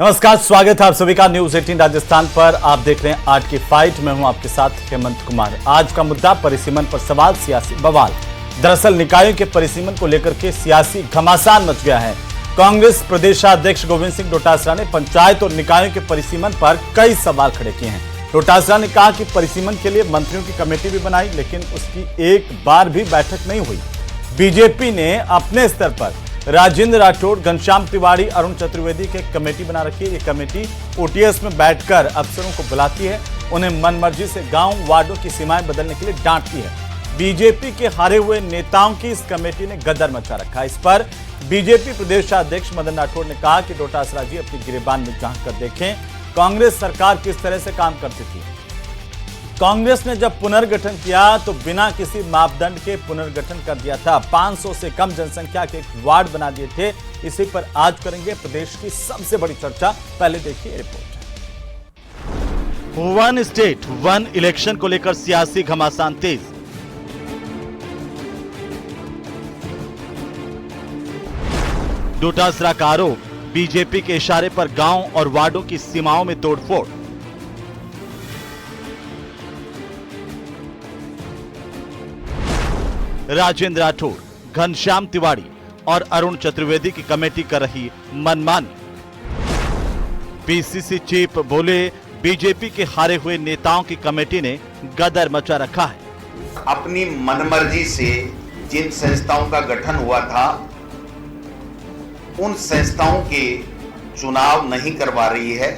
नमस्कार, स्वागत है आप सभी का न्यूज 18 राजस्थान पर। आप देख रहे हैं आज की फाइट। मैं हूं आपके साथ हेमंत कुमार। आज का मुद्दा परिसीमन पर सवाल, सियासी बवाल। दरअसल निकायों के परिसीमन को लेकर के सियासी घमासान मच गया है। कांग्रेस प्रदेशाध्यक्ष गोविंद सिंह डोटासरा ने पंचायत और निकायों के परिसीमन पर कई सवाल खड़े किए हैं। डोटासरा ने कहा कि परिसीमन के लिए मंत्रियों की कमेटी भी बनाई, लेकिन उसकी एक बार भी बैठक नहीं हुई। बीजेपी ने अपने स्तर पर राजेंद्र राठौड़, घनश्याम तिवारी, अरुण चतुर्वेदी की कमेटी बना रखी है। ये कमेटी ओटीएस में बैठकर अफसरों को बुलाती है, उन्हें मनमर्जी से गांव वार्डों की सीमाएं बदलने के लिए डांटती है। बीजेपी के हारे हुए नेताओं की इस कमेटी ने गदर मचा रखा है। इस पर बीजेपी प्रदेशाध्यक्ष मदन राठौड़ ने कहा कि डोटासरा जी अपनी गिरेबान में झांक कर देखें, कांग्रेस सरकार किस तरह से काम करती थी। कांग्रेस ने जब पुनर्गठन किया तो बिना किसी मापदंड के पुनर्गठन कर दिया था। 500 से कम जनसंख्या के वार्ड बना दिए थे। इसी पर आज करेंगे प्रदेश की सबसे बड़ी चर्चा। पहले देखिए report. One state one election को लेकर सियासी घमासान तेज। डोटासरा का आरोप, बीजेपी के इशारे पर गांव और वार्डों की सीमाओं में तोड़फोड़। राजेंद्र राठौड़, घनश्याम तिवारी और अरुण चतुर्वेदी की कमेटी कर रही मनमानी। पीसीसी चीफ बोले, बीजेपी के हारे हुए नेताओं की कमेटी ने गदर मचा रखा है। अपनी मनमर्जी से जिन संस्थाओं का गठन हुआ था, उन संस्थाओं के चुनाव नहीं करवा रही है।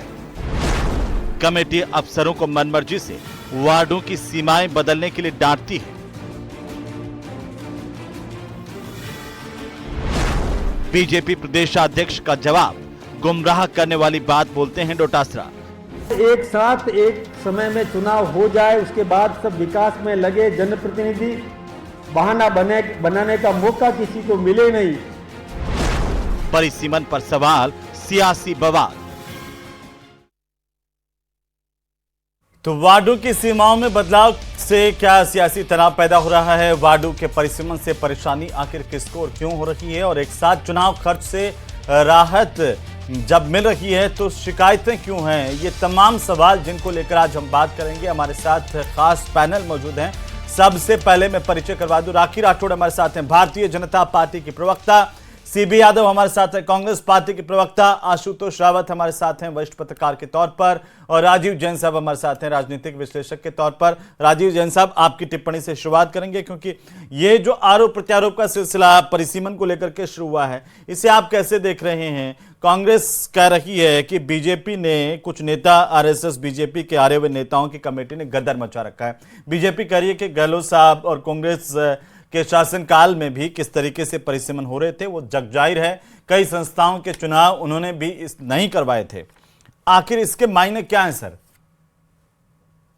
कमेटी अफसरों को मनमर्जी से वार्डों की सीमाएं बदलने के लिए डांटती है। बीजेपी प्रदेशाध्यक्ष का जवाब, गुमराह करने वाली बात बोलते हैं डोटासरा। एक साथ एक समय में चुनाव हो जाए, उसके बाद सब विकास में लगे, जनप्रतिनिधि बहाना बनाने का मौका किसी को मिले नहीं। परिसीमन पर सवाल, सियासी बवाल। तो वार्डों की सीमाओं में बदलाव से क्या सियासी तनाव पैदा हो रहा है? वार्डों के परिसीमन से परेशानी आखिर किसको और क्यों हो रही है? और एक साथ चुनाव खर्च से राहत जब मिल रही है तो शिकायतें क्यों हैं? ये तमाम सवाल जिनको लेकर आज हम बात करेंगे। हमारे साथ खास पैनल मौजूद हैं। सबसे पहले मैं परिचय करवा दूं, राखी राठौड़ हमारे साथ हैं, भारतीय जनता पार्टी की प्रवक्ता। सीबी यादव हमारे साथ हैं, कांग्रेस पार्टी के प्रवक्ता। आशुतोष रावत हमारे साथ हैं, वरिष्ठ पत्रकार के तौर पर। और राजीव जैन साहब हमारे साथ हैं, राजनीतिक विश्लेषक के तौर पर। राजीव जैन साहब, आपकी टिप्पणी से शुरुआत करेंगे, क्योंकि ये जो आरोप प्रत्यारोप का सिलसिला परिसीमन को लेकर के शुरू हुआ है, इसे आप कैसे देख रहे हैं? कांग्रेस कह रही है कि बीजेपी ने, कुछ नेता, आरएसएस बीजेपी के हारे हुए नेताओं की कमेटी ने गदर मचा रखा है। बीजेपी कह रही है कि गहलोत साहब और कांग्रेस के शासनकाल में भी किस तरीके से परिसीमन हो रहे थे वो जग जाहिर है। कई संस्थाओं के चुनाव उन्होंने भी नहीं करवाए थे। आखिर इसके मायने क्या हैं सर?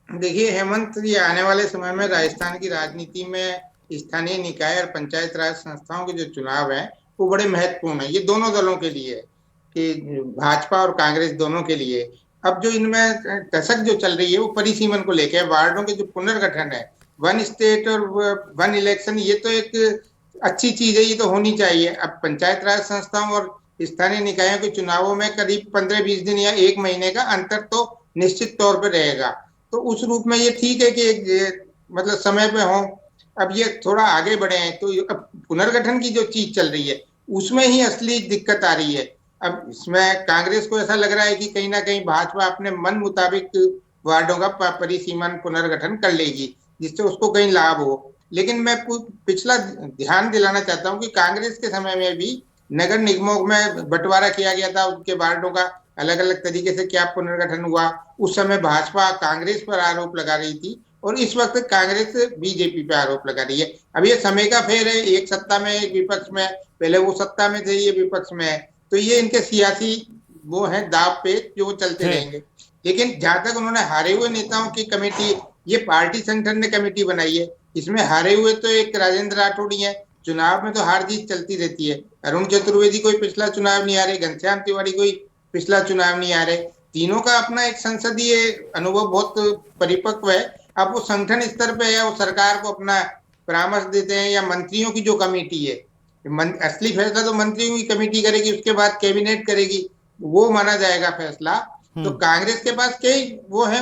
देखिए हेमंत, ये आने वाले समय में राजस्थान की राजनीति में स्थानीय निकाय और पंचायत राज संस्थाओं के जो चुनाव है वो बड़े महत्वपूर्ण है। ये दोनों दलों के लिए, कि भाजपा और कांग्रेस दोनों के लिए। अब जो इनमें कसक जो चल रही है वो परिसीमन को लेकर, वार्डों के जो पुनर्गठन है, वन स्टेट और वन इलेक्शन, ये तो एक अच्छी चीज है, ये तो होनी चाहिए। अब पंचायत राज संस्थाओं और स्थानीय निकायों के चुनावों में करीब 15-20 दिन या एक महीने का अंतर तो निश्चित तौर पर रहेगा। तो उस रूप में ये ठीक है कि मतलब समय पे हो। अब ये थोड़ा आगे बढ़े हैं तो अब पुनर्गठन की जो चीज चल रही है उसमें ही असली दिक्कत आ रही है। अब इसमें कांग्रेस को ऐसा लग रहा है कि कहीं ना कहीं भाजपा अपने मन मुताबिक वार्डों का परिसीमन पुनर्गठन कर लेगी, जिससे उसको कहीं लाभ हो। लेकिन मैं पिछला ध्यान दिलाना चाहता हूं कि कांग्रेस के समय में भी नगर निगमों में बंटवारा किया गया था, उनके वार्डों का अलग अलग तरीके से क्या पुनर्गठन हुआ। उस समय भाजपा कांग्रेस पर आरोप लगा रही थी और इस वक्त कांग्रेस बीजेपी पे आरोप लगा रही है। अब ये समय का फेर है, एक सत्ता में एक विपक्ष में, पहले वो सत्ता में थे, ये विपक्ष में है। तो ये इनके सियासी वो है दाव पेच जो चलते रहेंगे। लेकिन जहां तक उन्होंने हारे हुए नेताओं की कमेटी, ये पार्टी संगठन ने कमेटी बनाई है, इसमें हारे हुए तो एक राजेंद्र राठौड़ ही है। चुनाव में तो हार जीत चलती रहती है। अरुण चतुर्वेदी कोई पिछला चुनाव नहीं हारे, घनश्याम तिवारी कोई पिछला चुनाव नहीं हारे। तीनों का अपना एक संसदीय अनुभव बहुत परिपक्व है। अब वो संगठन स्तर पे है, वो सरकार को अपना परामर्श देते हैं, या मंत्रियों की जो कमेटी है, असली फैसला तो मंत्रियों की कमेटी करेगी, उसके बाद कैबिनेट करेगी। वो माना जाएगा फैसला। तो कांग्रेस के पास कई वो है,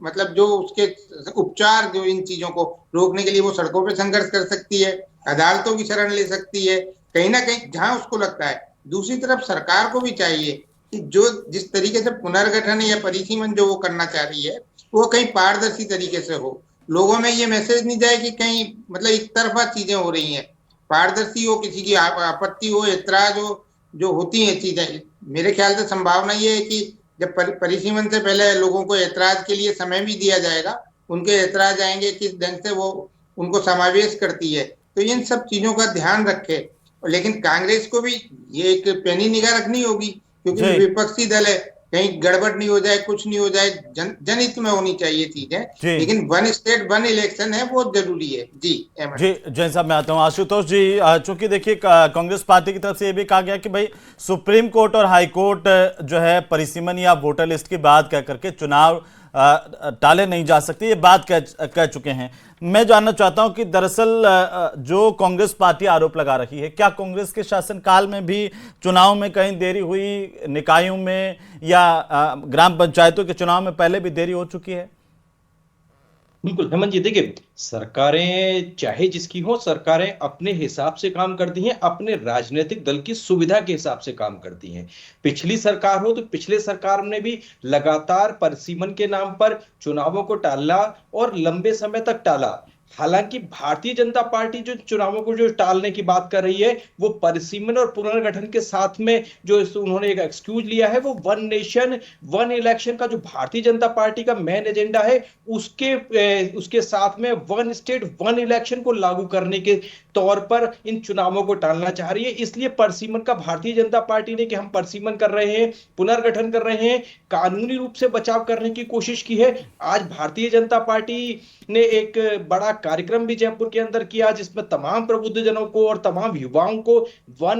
मतलब जो उसके उपचार, जो इन चीजों को रोकने के लिए वो सड़कों पे संघर्ष कर सकती है, अदालतों की शरण ले सकती है, कहीं ना कहीं जहां उसको लगता है। दूसरी तरफ सरकार को भी चाहिए कि जो जिस तरीके से पुनर्गठन या परिसीमन जो वो करना चाह रही है, वो कहीं पारदर्शी तरीके से हो, लोगों में ये मैसेज नहीं जाए कि कहीं मतलब एक तरफा चीजें हो रही हैं, पारदर्शी हो, किसी की आपत्ति हो, ऐतराज हो, जो होती हैं चीजें। मेरे ख्याल से संभावना ये है कि जब परिसीमन से पहले लोगों को ऐतराज के लिए समय भी दिया जाएगा, उनके ऐतराज आएंगे, किस ढंग से वो उनको समावेश करती है, तो इन सब चीजों का ध्यान रखे। लेकिन कांग्रेस को भी ये एक पैनी निगाह रखनी होगी, क्योंकि विपक्षी दल है, कहीं गड़बड़ नहीं हो जाए, कुछ नहीं हो जाए, जनहित में होनी चाहिए चीजें। लेकिन वन स्टेट वन इलेक्शन है, बहुत जरूरी है। जी जैन साहब मैं आता हूं। आशुतोष जी, चूंकि देखिए कांग्रेस पार्टी की तरफ से यह भी कहा गया कि भाई सुप्रीम कोर्ट और हाई कोर्ट जो है परिसीमन या वोटर लिस्ट की बात कह करके चुनाव टाले नहीं जा सकती, ये बात कह चुके हैं। मैं जानना चाहता हूं कि दरअसल जो कांग्रेस पार्टी आरोप लगा रही है, क्या कांग्रेस के शासनकाल में भी चुनाव में कहीं देरी हुई, निकायों में या ग्राम पंचायतों के चुनाव में पहले भी देरी हो चुकी है? बिल्कुल हेमंत जी, देखिए सरकारें चाहे जिसकी हो, सरकारें अपने हिसाब से काम करती हैं, अपने राजनीतिक दल की सुविधा के हिसाब से काम करती हैं। पिछली सरकार हो तो पिछले सरकार ने भी लगातार परिसीमन के नाम पर चुनावों को टाला और लंबे समय तक टाला। हालांकि भारतीय जनता पार्टी जो चुनावों को जो टालने की बात कर रही है, वो परिसीमन और पुनर्गठन के साथ में जो उन्होंने एक एक्सक्यूज लिया है, वो वन नेशन वन इलेक्शन का जो भारतीय जनता पार्टी का मेन एजेंडा है, उसके साथ में वन स्टेट वन इलेक्शन को लागू करने के तौर पर इन चुनावों को टालना चाह रही है। इसलिए परिसीमन का भारतीय जनता पार्टी ने कि हम परिसीमन कर रहे हैं, पुनर्गठन कर रहे हैं, कानूनी रूप से बचाव करने की कोशिश की है। आज भारतीय जनता पार्टी ने एक बड़ा कार्यक्रम भी जयपुर के अंदर किया, जिसमें तमाम प्रबुद्ध जनों को और तमाम युवाओं को वन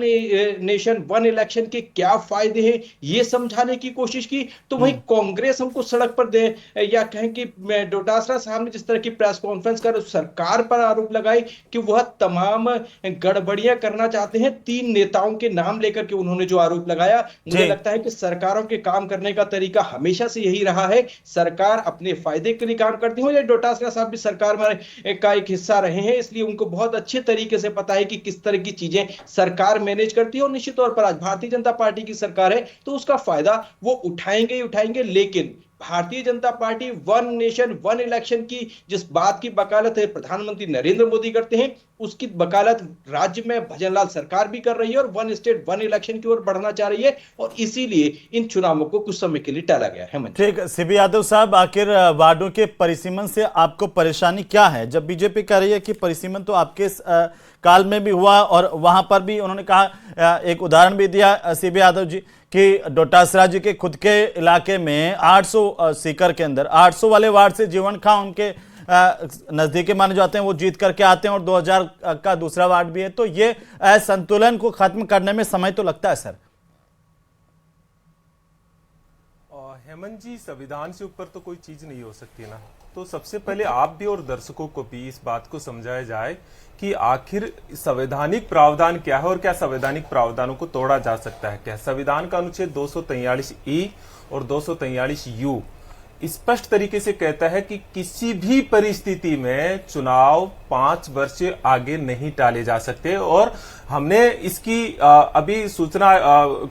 नेशन वन इलेक्शन के क्या फायदे हैं ये समझाने की कोशिश की। तो वहीं कांग्रेस हमको सड़क पर दे या कहें कि डोटासरा साहब ने जिस तरह की प्रेस कॉन्फ्रेंस कर सरकार पर आरोप लगाए कि वह तमाम गड़बड़ियां करना चाहते हैं, 3 नेताओं के नाम लेकर के उन्होंने जो आरोप लगाया, मुझे लगता है कि सरकारों के काम करने का तरीका हमेशा से यही रहा है, सरकार अपने फायदे के लिए काम करती है। डोटासरा साहब भी सरकार में का एक हिस्सा रहे हैं, इसलिए उनको बहुत अच्छे तरीके से पता है कि किस तरह की चीजें सरकार मैनेज करती है। और निश्चित तौर पर आज भारतीय जनता पार्टी की सरकार है तो उसका फायदा वो उठाएंगे ही उठाएंगे। लेकिन Bharatiya Janata party one nation one election की जिस बात की वकालत है प्रधानमंत्री नरेंद्र मोदी करते हैं, उसकी वकालत राज्य में भजनलाल सरकार भी कर रही है और वन स्टेट वन इलेक्शन की ओर बढ़ना चाह रही है, और इसीलिए इन चुनावों को कुछ समय के लिए टाला गया है। ठीक, सीबी यादव साहब, आखिर वार्डों के परिसीमन से आपको परेशानी क्या है? जब बीजेपी कह रही है कि परिसीमन तो आपके काल में भी हुआ और वहां पर भी उन्होंने कहा, एक उदाहरण भी दिया सीबी यादव जी कि डोटासरा जी के खुद के इलाके में 800 सीकर के अंदर 800 वाले वार्ड से जीवन खां उनके नजदीकी माने जाते हैं, वो जीत करके आते हैं और 2000 का दूसरा वार्ड भी है। तो ये असंतुलन को खत्म करने में समय तो लगता है सर। हेमंत जी, संविधान से ऊपर तो कोई चीज नहीं हो सकती ना। तो सबसे पहले आप भी और दर्शकों को भी इस बात को समझाया जाए कि आखिर संवैधानिक प्रावधान क्या है और क्या संवैधानिक प्रावधानों को तोड़ा जा सकता है क्या। संविधान का अनुच्छेद 243E और 243U स्पष्ट तरीके से कहता है कि किसी भी परिस्थिति में चुनाव 5 वर्ष से आगे नहीं टाले जा सकते। और हमने इसकी अभी सूचना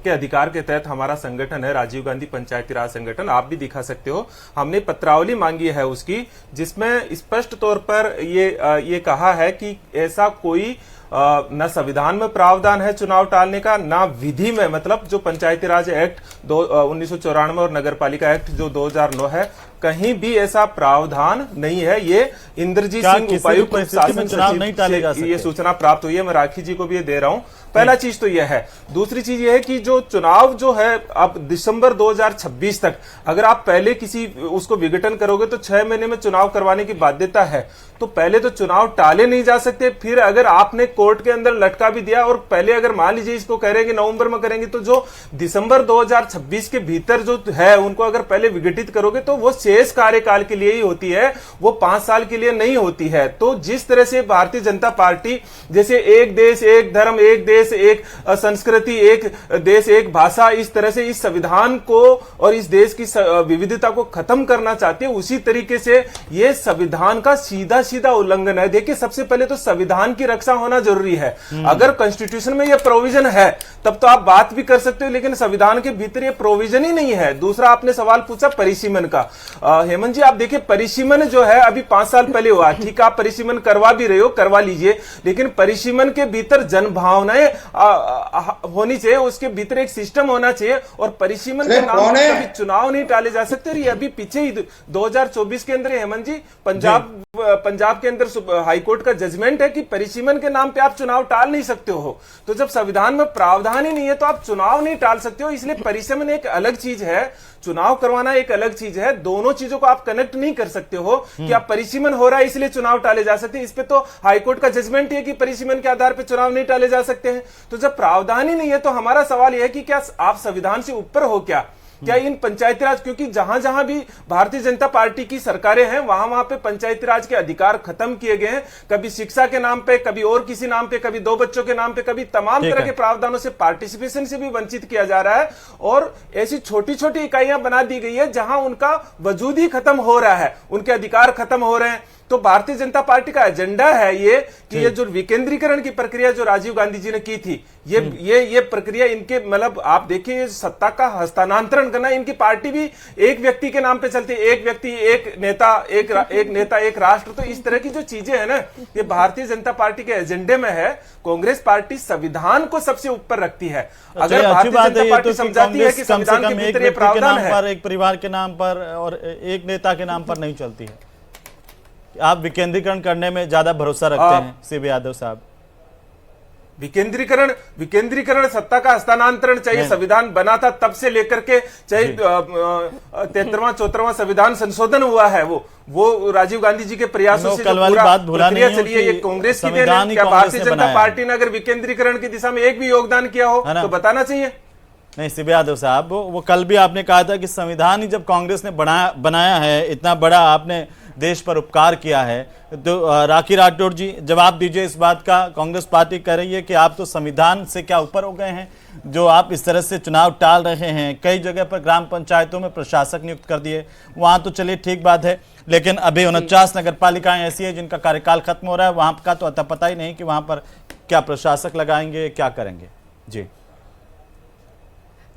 के अधिकार के तहत हमारा संगठन है राजीव गांधी पंचायती राज संगठन, आप भी दिखा सकते हो, हमने पत्रावली मांगी है उसकी, जिसमें स्पष्ट तौर पर ये कहा है कि ऐसा कोई न संविधान में प्रावधान है चुनाव टालने का, ना विधि में, मतलब जो पंचायती राज एक्ट 1994 और नगरपालिका एक्ट जो 2009 है, कहीं भी ऐसा प्रावधान नहीं है। ये इंद्रजीत सिंह उपायुक्त शासन सचिव ये सूचना प्राप्त हुई है, मैं राखी जी को भी ये दे रहा हूं। पहला चीज तो यह है। दूसरी चीज यह है कि जो चुनाव जो है अब दिसंबर 2026 तक अगर आप पहले किसी उसको विघटन करोगे तो 6 महीने में चुनाव करवाने की बाध्यता है। तो पहले तो चुनाव टाले नहीं जा सकते। फिर अगर आपने कोर्ट के अंदर लटका भी दिया और पहले अगर मान लीजिए इसको कह रहे हैं कि नवंबर में करेंगे, तो जो दिसंबर 2026 के भीतर जो है उनको अगर पहले विघटित करोगे तो वो विशेष कार्यकाल के लिए ही होती है, वो 5 साल के लिए नहीं होती है। तो जिस तरह से भारतीय जनता पार्टी जैसे एक देश एक धर्म, एक देश एक संस्कृति, एक देश एक भाषा, इस तरह से इस संविधान को और इस देश की विविधता को खत्म करना चाहती है, उसी तरीके से ये संविधान का सीधा सीधा उल्लंघन है। देखिए, सबसे पहले तो संविधान की रक्षा होना जरूरी है। अगर कॉन्स्टिट्यूशन में यह प्रोविजन है तब तो आप बात भी कर सकते हो, लेकिन संविधान के भीतर ये प्रोविजन ही नहीं है। दूसरा, आपने सवाल पूछा परिसीमन का। हेमंत जी, आप देखिए, परिसीमन जो है अभी 5 साल पहले हुआ, ठीक, आप परिसीमन करवा भी रहे हो, करवा लीजिए, लेकिन परिसीमन के भीतर जन भावनाएं होनी चाहिए, उसके भीतर एक सिस्टम होना चाहिए, और परिसीमन के नाम पर कभी चुनाव नहीं टाले जा सकते। और ये अभी पीछे ही 2024 के अंदर हेमंत जी पंजाब के अंदर हाईकोर्ट का जजमेंट है कि परिसीमन के नाम पे आप चुनाव टाल नहीं सकते हो। तो जब संविधान में प्रावधान ही नहीं है तो आप चुनाव नहीं टाल सकते हो। इसलिए परिसीमन एक अलग चीज है, चुनाव करवाना एक अलग चीज है। दोनों चीजों को आप कनेक्ट नहीं कर सकते हो कि आप परिसीमन हो रहा है इसलिए चुनाव टाले जा सकते हैं। इस पे तो हाईकोर्ट का जजमेंट है कि परिसीमन के आधार पर चुनाव नहीं टाले जा सकते हैं। तो जब प्रावधान ही नहीं है तो हमारा सवाल यह है कि क्या आप संविधान से ऊपर हो क्या इन पंचायती राज, क्योंकि जहां जहां भी भारतीय जनता पार्टी की सरकारें हैं वहां वहां पे पंचायती राज के अधिकार खत्म किए गए हैं। कभी शिक्षा के नाम पे, कभी और किसी नाम पे, कभी 2 बच्चों के नाम पे, कभी तमाम तरह के प्रावधानों से, पार्टिसिपेशन से भी वंचित किया जा रहा है। और ऐसी छोटी छोटी इकाइयां बना दी गई है जहां उनका वजूद ही खत्म हो रहा है, उनके अधिकार खत्म हो रहे हैं। तो भारतीय जनता पार्टी का एजेंडा है ये कि ये जो विकेंद्रीकरण की प्रक्रिया जो राजीव गांधी जी ने की थी, ये प्रक्रिया इनके, मतलब आप देखिए, सत्ता का हस्तांतरण करना, इनकी पार्टी भी एक व्यक्ति के नाम पे चलती है, एक व्यक्ति एक नेता, एक राष्ट्र। तो इस तरह की जो चीजें है ना, ये भारतीय जनता पार्टी के एजेंडे में है। कांग्रेस पार्टी संविधान को सबसे ऊपर रखती है। अगर भारतीय जनता पार्टी समझाती है कि संविधान के भीतर ये प्रावधान है, एक परिवार के नाम पर और एक नेता के नाम पर नहीं चलती है। आप विकेंद्रीकरण करने में ज्यादा भरोसा रखते हैं सीबी यादव साहब? विकेंद्रीकरण सत्ता का हस्तांतरण चाहिए। संविधान बना था तब से लेकर के, चाहे 73वां 74वां संविधान संशोधन हुआ है, वो राजीव गांधी जी के प्रयासों से प्रक्रिया चली है। ये कांग्रेस की देन है। क्या भारतीय जनता पार्टी ने अगर विकेंद्रीकरण की दिशा में एक भी योगदान किया हो तो बताना चाहिए। नहीं सीबी यादव साहब, वो कल भी आपने कहा था कि संविधान ही जब कांग्रेस ने बनाया है, इतना बड़ा आपने देश पर उपकार किया है, तो राखी राठौड़ जी जवाब दीजिए इस बात का। कांग्रेस पार्टी कह रही है कि आप तो संविधान से क्या ऊपर हो गए हैं, जो आप इस तरह से चुनाव टाल रहे हैं। कई जगह पर ग्राम पंचायतों में प्रशासक नियुक्त कर दिए, वहां तो चलिए ठीक बात है, लेकिन अभी 49 नगर पालिकाएं ऐसी है जिनका कार्यकाल खत्म हो रहा है, वहां का तो अता पता ही नहीं कि वहां पर क्या प्रशासक लगाएंगे, क्या करेंगे। जी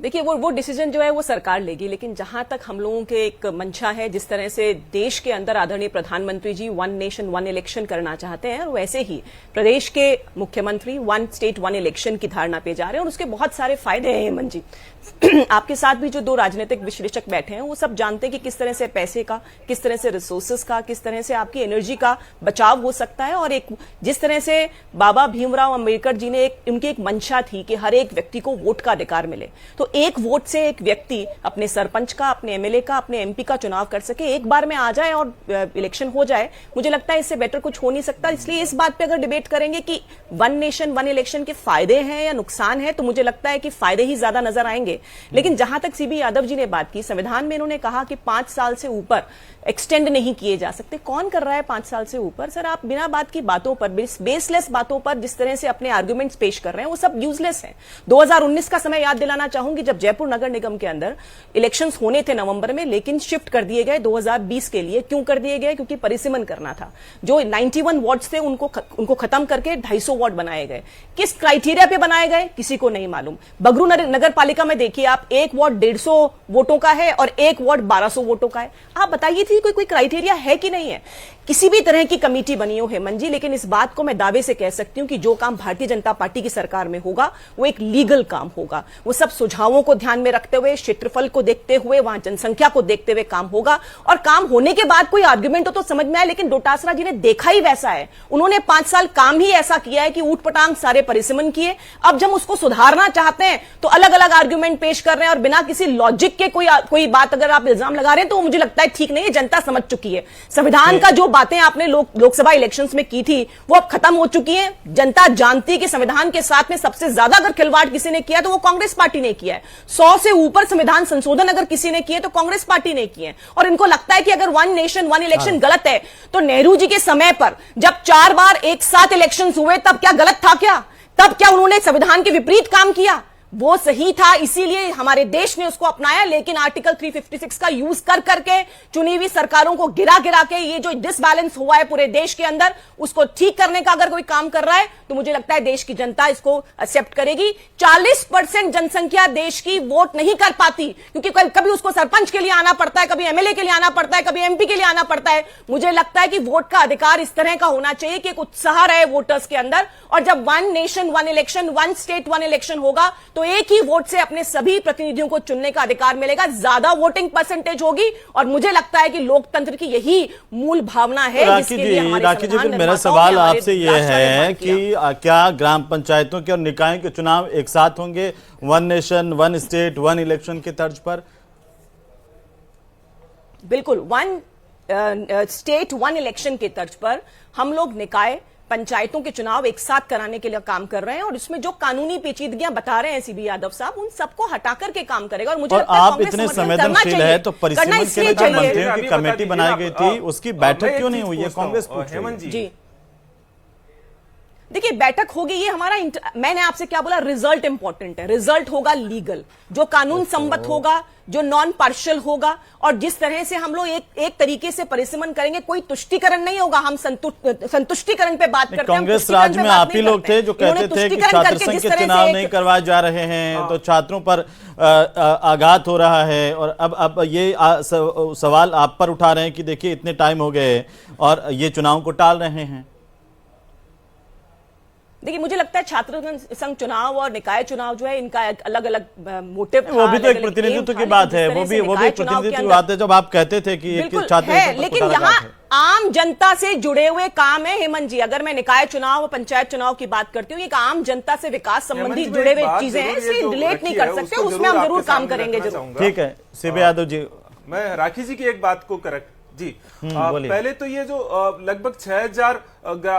देखिए, वो डिसीजन जो है वो सरकार लेगी, लेकिन जहां तक हम लोगों के एक मंशा है, जिस तरह से देश के अंदर आदरणीय प्रधानमंत्री जी 1 नेशन 1 इलेक्शन करना चाहते हैं, और वैसे ही प्रदेश के मुख्यमंत्री 1 स्टेट 1 इलेक्शन की धारणा पे जा रहे हैं, और उसके बहुत सारे फायदे हैं। हेमंत जी, आपके साथ भी जो 2 राजनीतिक विश्लेषक बैठे हैं वो सब जानते हैं कि किस तरह से पैसे का, किस तरह से रिसोर्सेस का, किस तरह से आपकी एनर्जी का बचाव हो सकता है। और एक जिस तरह से बाबा भीमराव अंबेडकर जी ने उनकी एक मंशा थी कि हर एक व्यक्ति को वोट का अधिकार मिले, तो एक वोट से एक व्यक्ति अपने सरपंच का, अपने एमएलए का, अपने एमपी का चुनाव कर सके, एक बार में आ जाए और इलेक्शन हो जाए, मुझे लगता है इससे बेटर कुछ हो नहीं सकता। इसलिए इस बात पे अगर डिबेट करेंगे कि 1 नेशन 1 इलेक्शन के फायदे हैं या नुकसान है, तो मुझे लगता है कि फायदे ही ज्यादा नजर आएंगे। लेकिन जहां तक सीबी यादव जी ने बात की, संविधान में इन्होंने कहा कि 5 साल से ऊपर एक्सटेंड नहीं किए जा सकते। कौन कर रहा है 5 साल से ऊपर? सर, आप बिना बात की बातों पर, बेसलेस बातों पर जिस तरह से अपने आर्गुमेंट्स पेश कर रहे हैं, वो सब यूजलेस है। 2019 का समय याद दिलाना चाहूंगी, जब जयपुर नगर निगम के अंदर इलेक्शंस होने थे नवंबर में, लेकिन शिफ्ट कर दिए गए 2020 के लिए। क्यों कर दिए गए? क्योंकि परिसीमन करना था। जो 91 वार्ड्स थे उनको खत्म करके 250 वार्ड बनाए गए। किस क्राइटेरिया पे बनाए गए किसी को नहीं मालूम। बगरू नगर पालिका में देखिए आप, एक वार्ड 150 वोटों का है और एक वार्ड 1200 वोटों का है। आप बताइए थी कोई क्राइटेरिया है कि नहीं है? किसी भी तरह की कमेटी बनी हो हेमंत जी, लेकिन इस बात को मैं दावे से कह सकती हूं कि जो काम भारतीय जनता पार्टी की सरकार में होगा वो एक लीगल काम होगा। वो सब सुझावों को ध्यान में रखते हुए, क्षेत्रफल को देखते हुए, वहां जनसंख्या को देखते हुए काम होगा। और काम होने के बाद कोई आर्गुमेंट हो तो समझ में आए, लेकिन डोटासरा जी ने देखा ही वैसा है। उन्होंने 5 साल काम ही ऐसा किया है कि ऊट पटांग सारे परिसीमन किए। अब जब उसको सुधारना चाहते हैं तो अलग अलग आर्गुमेंट आर्गुमेंट पेश कर रहे हैं और बिना किसी लॉजिक के कोई बात अगर आप इल्जाम लगा रहे हैं तो मुझे लगता है ठीक नहीं है। जनता समझ चुकी है संविधान का जो बातें आपने लोकसभा इलेक्शंस में की थी वो अब खत्म हो चुकी है। जनता जानती है कि संविधान के साथ में सबसे ज्यादा अगर खिलवाड़ किसी ने किया तो वो कांग्रेस पार्टी ने किया है। 100 से ऊपर संविधान संशोधन अगर किसी ने किए तो कांग्रेस पार्टी ने किए। और इनको लगता है कि अगर वन नेशन वन इलेक्शन गलत है तो नेहरू जी के समय पर जब 4 बार एक साथ इलेक्शन हुए तब क्या गलत था? क्या तब क्या उन्होंने संविधान के विपरीत काम किया? वो सही था, इसीलिए हमारे देश ने उसको अपनाया। लेकिन आर्टिकल 356 का यूज कर करके चुनी हुई सरकारों को गिरा गिरा के ये जो डिसबैलेंस हुआ है पूरे देश के अंदर उसको ठीक करने का अगर कोई काम कर रहा है तो मुझे लगता है देश की जनता इसको एक्सेप्ट करेगी। 40% जनसंख्या देश की वोट नहीं कर पाती क्योंकि कभी उसको सरपंच के लिए आना पड़ता है, कभी एमएलए के लिए आना पड़ता है, कभी एमपी के लिए आना पड़ता है। मुझे लगता है कि वोट का अधिकार इस तरह का होना चाहिए कि एक उत्साह रहे वोटर्स के अंदर। और जब one nation one election, one state one election होगा तो एक ही वोट से अपने सभी प्रतिनिधियों को चुनने का अधिकार मिलेगा, ज्यादा वोटिंग परसेंटेज होगी। और मुझे लगता है कि लोकतंत्र की यही मूल भावना है। राखी जी, फिर मेरा सवाल आपसे यह है कि क्या ग्राम पंचायतों के और निकायों के चुनाव एक साथ होंगे one nation one state one election के तर्ज पर? बिल्कुल, वन स्टेट वन इलेक्शन के तर्ज पर हम लोग निकाय पंचायतों के चुनाव एक साथ कराने के लिए काम कर रहे हैं। और इसमें जो कानूनी पेचीदगियां बता रहे हैं सीबी यादव साहब उन सबको हटा करके काम करेगा। और मुझे लगता है आप इतने संवेदनशील है तो परिसीमन के लिए जो मंत्रियों की कमेटी बनाई गई थी उसकी बैठक क्यों नहीं हुई है? कांग्रेस हेमंत जी, देखिए बैठक होगी, ये हमारा मैंने आपसे क्या बोला, रिजल्ट इंपॉर्टेंट है। रिजल्ट होगा लीगल, जो कानून सम्मत होगा, जो नॉन पार्शियल होगा। और जिस तरह से हम लोग एक तरीके से परिसीमन करेंगे, कोई तुष्टिकरण नहीं होगा। हम संतुष्टिकरण पे बात करते हैं। कांग्रेस राज में आप ही लोग थे जो कहते थे कि छात्र संघ के चुनाव नहीं करवाए जा रहे हैं तो छात्रों पर आघात हो रहा है। और अब ये सवाल आप पर उठा रहे हैं कि देखिए इतने टाइम हो गए और ये चुनाव को टाल रहे हैं। देखिए मुझे लगता है छात्र संघ चुनाव और निकाय चुनाव जो है इनका अलग अलग मोटिव, वो भी तो एक प्रतिनिधित्व की बात है। वो भी एक प्रतिनिधित्व की बात है। जब आप कहते थे कि एक छात्र है, लेकिन यहाँ आम जनता से जुड़े हुए काम है हेमंत जी। अगर मैं निकाय चुनाव और पंचायत चुनाव की बात करती हूँ, एक आम जनता से विकास संबंधी जुड़े हुए चीजें हैं, इसलिए डिलेट नहीं कर सकते। उसमें हम जरूर काम करेंगे। जरूर, ठीक है। सीबी यादव जी, मैं राखी जी की एक बात को करेक्ट जी, पहले तो ये जो लगभग 6000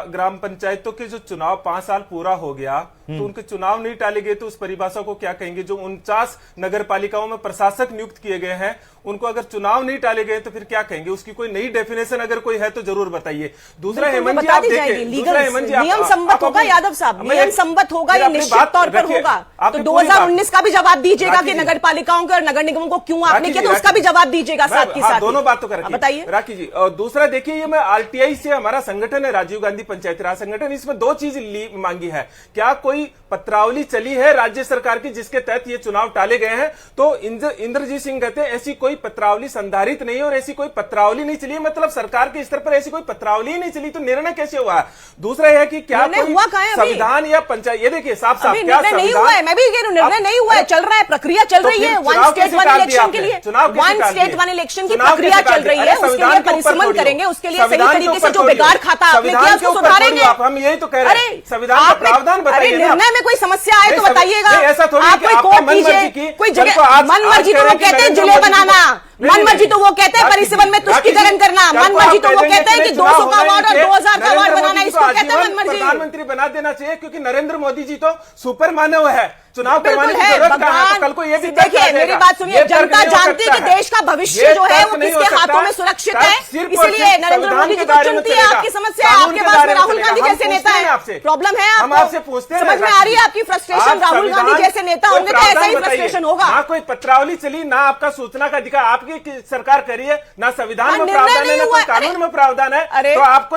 ग्राम पंचायतों के जो चुनाव 5 साल पूरा हो गया तो उनके चुनाव नहीं टाले गए तो उस परिभाषा को क्या कहेंगे? जो 49 नगर पालिकाओं में प्रशासक नियुक्त किए गए हैं उनको अगर चुनाव नहीं टाले गए तो फिर क्या कहेंगे? उसकी कोई नई डेफिनेशन अगर कोई है तो जरूर बताइए। दूसरा हेमंत जी, आप देखिए, नियम संबत होगा यादव साहब, नियम संबत होगा, ये निश्चित तौर पर होगा। तो 2019 का भी जवाब दीजिएगा कि नगर पालिकाओं के और नगर निगमों को क्यों आपने किया, तो उसका भी जवाब दीजिएगा साथ के साथ। दोनों बातों का बताइए राखी जी। और दूसरा देखिए, ये मैं आरटीआई से, हमारा संगठन है राजीव गांधी पंचायती राज संगठन, इसमें 2 चीज मांगी है। क्या कोई पत्रावली चली है राज्य सरकार की जिसके तहत ये चुनाव टाले गए हैं? तो इंद्रजीत सिंह कहते हैं ऐसी कोई पत्रावली संधारित नहीं है और ऐसी कोई पत्रावली नहीं चली, मतलब सरकार के स्तर पर ऐसी कोई पत्रावली ही नहीं चली, तो निर्णय कैसे हुआ? दूसरा है कि क्या कोई संविधान या पंचायत, ये देखिए साफ साफ क्या नहीं हुआ है, मैं भी कह रहा हूं निर्णय नहीं हुआ है, चल रहा है, प्रक्रिया चल रही है। वन स्टेट वन इलेक्शन के लिए, वन स्टेट वन इलेक्शन की प्रक्रिया चल रही है, उसके लिए परिश्रम करेंगे, उसके लिए सही तरीके से जो बिगाड़ खाता आपने किया उसको सुधारेंगे। हम यही तो कह रहे हैं, संविधान का प्रावधान बताइए। निर्णय में कोई समस्या आए तो बताइएगा। ऐसा थोड़ी आप कोई कोर्ट कीजिए, कोई जगह मनमर्जी तो वो कहते हैं जिले बनाना, मनमर्जी तो वो कहते हैं परिसीमन में तुष्टीकरण करना, मनमर्जी तो वो कहते हैं कि 200 का वार्ड और 2000 का वार्ड बनाना, इसको कहते हैं मनमर्जी। प्रधानमंत्री बना देना चाहिए क्योंकि नरेंद्र मोदी जी तो सुपर मानव है, चुनाव करवाने की है जरूरत कहां है? तो कल को ये भी देखिए, मेरी बात सुनिए, जनता जानती है कि देश का भविष्य जो है वो किसके हाथों में सुरक्षित है, इसलिए नरेंद्र मोदी जी को चुनती है। आपकी समस्या है, आपके पास में राहुल गांधी जैसे नेता है, प्रॉब्लम है, हम आपसे पूछते हैं, समझ में आ रही है आपकी फ्रस्ट्रेशन? राहुल गांधी जैसे नेता होंगे तो ऐसा ही फ्रस्ट्रेशन होगा। ना कोई पत्रावली चली, ना आपका सूचना का अधिकार आपकी सरकार करी है, ना संविधान में प्रावधान है, ना कोई कानून में प्रावधान है, तो आप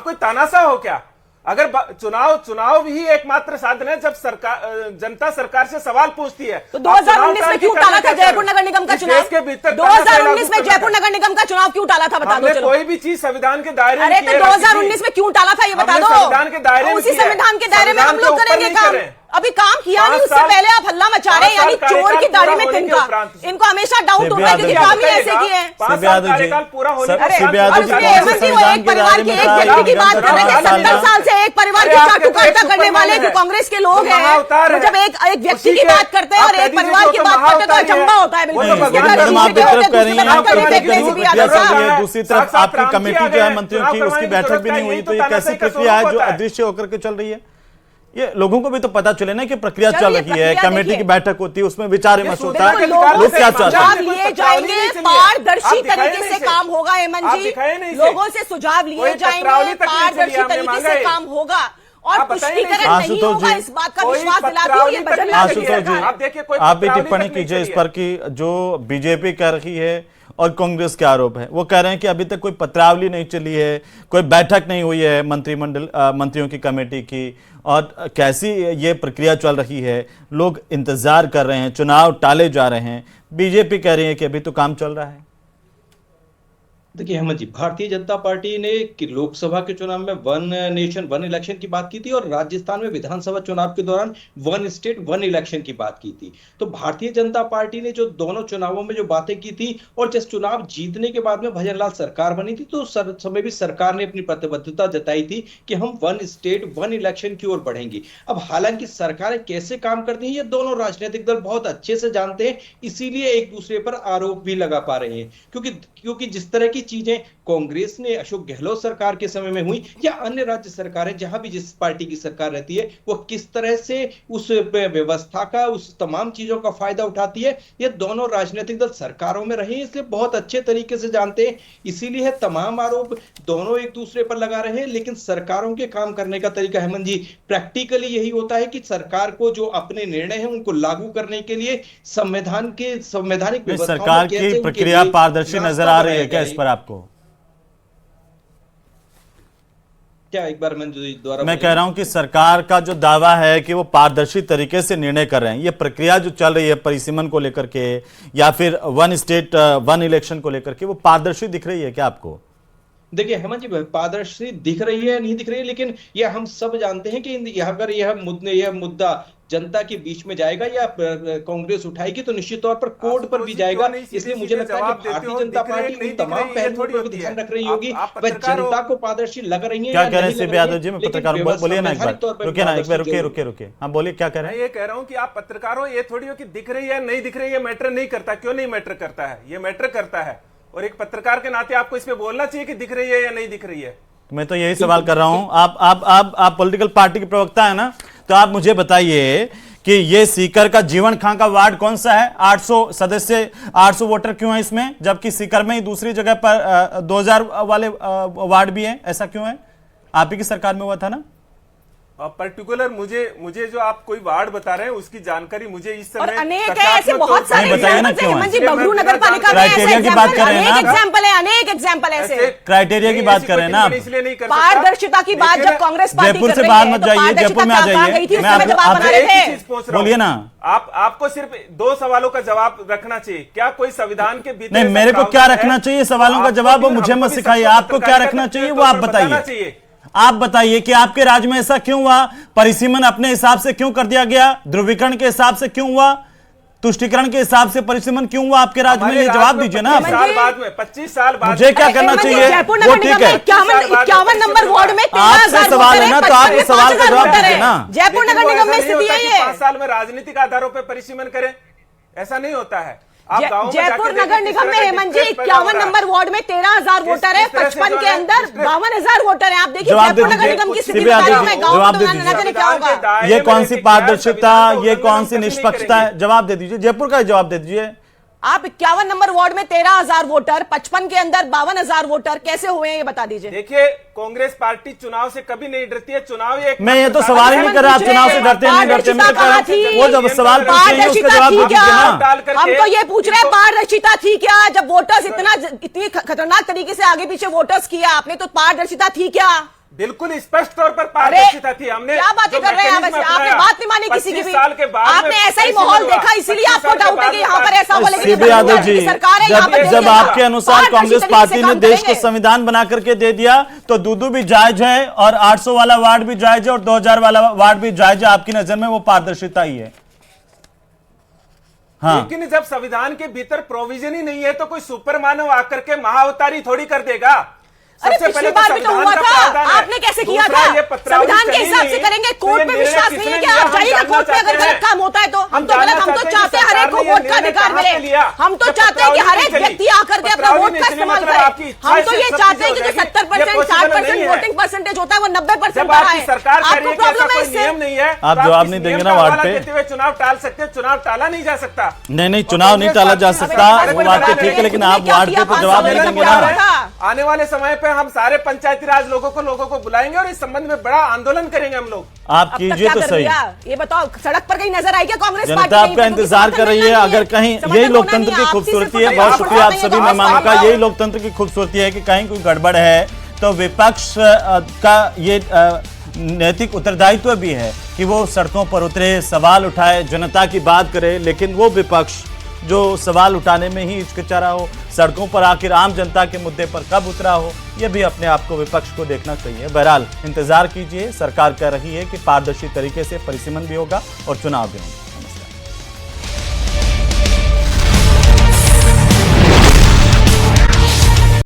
कोई तानाशाह हो क्या? अगर चुनाव ही एकमात्र साधन है जब जनता सरकार से सवाल पूछती है। तो 2019 में क्यों टाला था जयपुर नगर निगम का चुनाव? 2019 में जयपुर नगर निगम का चुनाव क्यों टाला था, बता दो। कोई भी चीज संविधान के दायरे में, अरे तो 2019 में क्यों टाला था ये बता दो। संविधान के दायरे, उसी संविधान के दायरे में हम लोग करेंगे काम। अभी काम किया नहीं, उससे पहले आप हल्ला मचा रहे हैं, यानी चोर की दाढ़ी में तिनका। इनको हमेशा डाउट होता है क्योंकि काम ही ऐसे किए हैं। 5 साल कार्यकाल पूरा होने के और उसमें हेमंत जी वो एक परिवार की एक व्यक्ति की बात कर रहे हैं, 70 साल से एक परिवार की चाटुकारिता करने वाले जो कांग्रेस के लोग हैं, तो जब एक व्यक्ति की बात करते हैं और एक परिवार की बात करते हैं तो अचंभा होता है। बिल्कुल दूसरी तरफ आपकी कमेटी जो है मंत्रियों की, उसकी बैठक भी नहीं हुई, तो ये कैसी प्रक्रिया है जो अदृश्य होकर के चल रही है? ये लोगों को भी तो पता चले ना कि प्रक्रिया चल रही है, कमेटी की बैठक होती है, उसमें विचार विमर्श होता है, लोग क्या चाहते हैं? लिए जाएंगे, पारदर्शी तरीके से काम होगा। हेमंत जी, लोगों से सुझाव लिए जाएंगे, पारदर्शी तरीके से काम होगा और पुष्टिकरण नहीं होगा, इस बात का विश्वास दिलाती हूं। ये बदलना चाहिए। आप भी टिप्पणी कीजिए इस पर कि जो बीजेपी कर रही है और कांग्रेस के आरोप है, वो कह रहे हैं कि अभी तक कोई पत्रावली नहीं चली है, कोई बैठक नहीं हुई है मंत्रिमंडल मंत्रियों की कमेटी की, और कैसी ये प्रक्रिया चल रही है, लोग इंतजार कर रहे हैं, चुनाव टाले जा रहे हैं, बीजेपी कह रही है कि अभी तो काम चल रहा है। देखिए हेमंत जी, भारतीय जनता पार्टी ने कि लोकसभा के चुनाव में 1 नेशन 1 इलेक्शन की बात की थी और राजस्थान में विधानसभा चुनाव के दौरान 1 स्टेट 1 इलेक्शन की बात की थी। तो भारतीय जनता पार्टी ने जो दोनों चुनावों में जो बातें की थी और जिस चुनाव जीतने के बाद में भजनलाल सरकार बनी थी, तो समय भी सरकार ने अपनी प्रतिबद्धता जताई थी कि हम 1 स्टेट 1 इलेक्शन की ओर बढ़ेंगे। अब हालांकि सरकारें कैसे काम करती हैं ये दोनों राजनीतिक दल बहुत अच्छे से जानते हैं, इसीलिए एक दूसरे पर आरोप भी लगा पा रहे हैं। क्योंकि जिस तरह की चीजें कांग्रेस ने अशोक गहलोत सरकार के समय में हुई या अन्य राज्य सरकारें जहां भी जिस पार्टी की सरकार रहती है, वो किस तरह से उस व्यवस्था का, उस तमाम चीजों का फायदा उठाती है, ये दोनों राजनीतिक दल सरकारों में रहे, इसलिए बहुत अच्छे तरीके से जानते हैं। इसीलिए तमाम आरोप दोनों एक दूसरे पर लगा रहे हैं। लेकिन सरकारों के काम करने का तरीका हेमंत जी प्रैक्टिकली यही होता है कि सरकार को जो अपने निर्णय है उनको लागू करने के लिए संवैधानिक सरकार की प्रक्रिया पारदर्शी नजर आ रही है क्या इस पर आपको? क्या एक बार मैं कह रहा हूं कि सरकार का जो दावा है कि वो पारदर्शी तरीके से निर्णय कर रहे हैं, ये प्रक्रिया जो चल रही है परिसीमन को लेकर के या फिर 1 स्टेट 1 इलेक्शन को लेकर के, वो पारदर्शी दिख रही है क्या आपको? देखिए हेमंत जी, पारदर्शी दिख रही है नहीं दिख रही है, लेकिन यह हम सब जानते हैं कि अगर यह मुद्दा जनता के बीच में जाएगा या कांग्रेस उठाएगी तो निश्चित तौर पर कोर्ट पर भी जाएगा। इसलिए मुझे लगता है कि भारतीय जनता पार्टी इन तमाम पहलुओं पर ध्यान रख रही होगी, वह जनता को पारदर्शी लग रही है। क्या कह रहे हैं सीबी यादव जी? मैं पत्रकार, बोलिए ना एक बार, रुकिए ना एक बार, रुकिए। हाँ बोलिए, क्या कह रहे हैं? ये कह रहा हूँ कि आप पत्रकारों, ये थोड़ी हो कि दिख रही है नहीं दिख रही है, मैटर नहीं करता। क्यों नहीं मैटर करता है? ये मैटर करता है, और एक पत्रकार के नाते आपको इस पे बोलना चाहिए कि दिख रही है या नहीं दिख रही है। मैं तो यही सवाल कर रहा हूं। आप पॉलिटिकल पार्टी के प्रवक्ता है ना, तो आप मुझे बताइए कि ये सीकर का जीवन खां का वार्ड कौन सा है? 800 सदस्य, 800 वोटर क्यों है इसमें, जबकि सीकर में ही दूसरी जगह पर 2000 वाले वार्ड भी हैं? ऐसा क्यों है? आप ही की सरकार में हुआ था ना? पर्टिकुलर मुझे जो आप कोई वार्ड बता रहे हैं उसकी जानकारी मुझे इस समय अनेक है, ऐसे बहुत सारे एग्जाम्पल जी, बगरू नगर पालिका में क्राइटेरिया की बात कर रहे हैं ना, अनेक एग्जाम्पल ऐसे क्राइटेरिया की बात कर रहे हैं ना, इसलिए नहीं कर पारदर्शिता की बात जब कांग्रेस पार्टी जयपुर से बाहर मत जाइए, जयपुर में आ जाइए। बोलिए ना, आपको सिर्फ 2 सवालों का जवाब रखना चाहिए। क्या कोई संविधान के भीतर? नहीं, मेरे को क्या रखना चाहिए सवालों का जवाब वो मुझे मत सिखाइए, आपको क्या रखना चाहिए वो आप बताइए। आप बताइए कि आपके राज्य में ऐसा क्यों हुआ? परिसीमन अपने हिसाब से क्यों कर दिया गया? ध्रुवीकरण के हिसाब से क्यों हुआ? तुष्टिकरण के हिसाब से परिसीमन क्यों हुआ आपके राज्य में? ये जवाब दीजिए ना। 25 साल बाद मुझे क्या करना चाहिए वो ठीक है। 51 नंबर वार्ड में आपसे सवाल है ना, तो आप इस सवाल का जवाब दीजिए ना। जयपुर नगर निगम में स्थिति है ये। 5 साल में राजनीतिक आधारों पर परिसीमन करें, ऐसा नहीं होता है। जयपुर नगर निगम में हेमंत जी 51 नंबर वार्ड में 13,000 वोटर है, 55 के अंदर 52,000 वोटर है। आप देखिए जयपुर नगर निगम की स्थिति बताइए, मैं गाँव में क्या होगा? ये कौन सी पारदर्शिता, ये कौन सी निष्पक्षता है? जवाब दे दीजिए, जयपुर का जवाब दे दीजिए। आप 51 नंबर वार्ड में 13,000 वोटर, 55 के अंदर 52,000 वोटर कैसे हुए हैं ये बता दीजिए। देखिए, कांग्रेस पार्टी चुनाव से कभी नहीं डरती है। चुनाव एक, मैं ये तो सवाल ही नहीं कर रहा, आप चुनाव से डरते नहीं डरते। वो जब सवाल पूछिए उसका जवाब दीजिए ना। हम तो ये पूछ रहे हैं पारदर्शिता थी क्या? जब वोटर्स इतनी खतरनाक तरीके से आगे पीछे वोटर्स किया आपने, तो पारदर्शिता थी क्या? बिल्कुल स्पष्ट तौर पर पारदर्शिता थी। हमने क्या बातें कर रहे हैं आप? आपने बात नहीं मानी किसी की भी। साल के बाद आपने ऐसा ही माहौल देखा, इसीलिए आपको डाउट है कि यहाँ पर ऐसा हुआ। लेकिन सीबी यादव जी, जब आपके अनुसार कांग्रेस पार्टी ने देश को संविधान बना करके दे दिया तो दूदू भी जायज है और 800 वाला वार्ड भी जायज है और 2000 वाला वार्ड भी जायज है। आपकी नजर में वो पारदर्शिता ही है। हाँ। लेकिन जब संविधान के भीतर प्रोविजन ही नहीं है तो कोई सुपर मानव आकर के महाअवतारी थोड़ी कर देगा। अरे पिछली बार भी तो हुआ था, आपने कैसे किया था? संविधान के हिसाब से करेंगे। कोर्ट में विश्वास नहीं है क्या? आप जाइएगा कोर्ट में अगर गलत काम होता है तो। हम तो चाहते हैं हर एक को वोट का अधिकार मिले। हम तो चाहते हैं कि हर एक व्यक्ति आकर के अपना वोट का इस्तेमाल करे। हम तो ये चाहते हैं कि जो 70%, 60% वोटिंग परसेंटेज होता है वो 90% पर आए। आपको प्रॉब्लम है इससे? नहीं है, आप जवाब नहीं देंगे ना वार्ड पे। चुनाव टाल सकते, चुनाव टाला नहीं जा सकता। नहीं, चुनाव नहीं टाला जा सकता, वो बात तो ठीक है, लेकिन आप वार्ड पे तो जवाब नहीं देंगे ना। आने वाले समय पे हम सारे पंचायती राज लोगों को बुलाएंगे और इस संबंध में बड़ा आंदोलन करेंगे हम लोग। आप कीजिए तो सही। ये बताओ, सड़क पर कहीं नजर आई क्या कांग्रेस पार्टी? जनता आपका इंतजार कर रही है। अगर कहीं, यही लोकतंत्र की खूबसूरती है। बहुत शुक्रिया आप सभी मेहमानों का। यही लोकतंत्र की खूबसूरती है कि कहीं कोई गड़बड़ है तो विपक्ष का ये नैतिक उत्तरदायित्व भी है कि वो सड़कों पर उतरे, सवाल उठाए, जनता की बात करे। लेकिन वो विपक्ष जो सवाल उठाने में ही हिचकिचा रहा हो, सड़कों पर आखिर आम जनता के मुद्दे पर कब उतरा हो, यह भी अपने आप को विपक्ष को देखना चाहिए। बहरहाल इंतजार कीजिए। सरकार कह रही है कि पारदर्शी तरीके से परिसीमन भी होगा और चुनाव भी होंगे।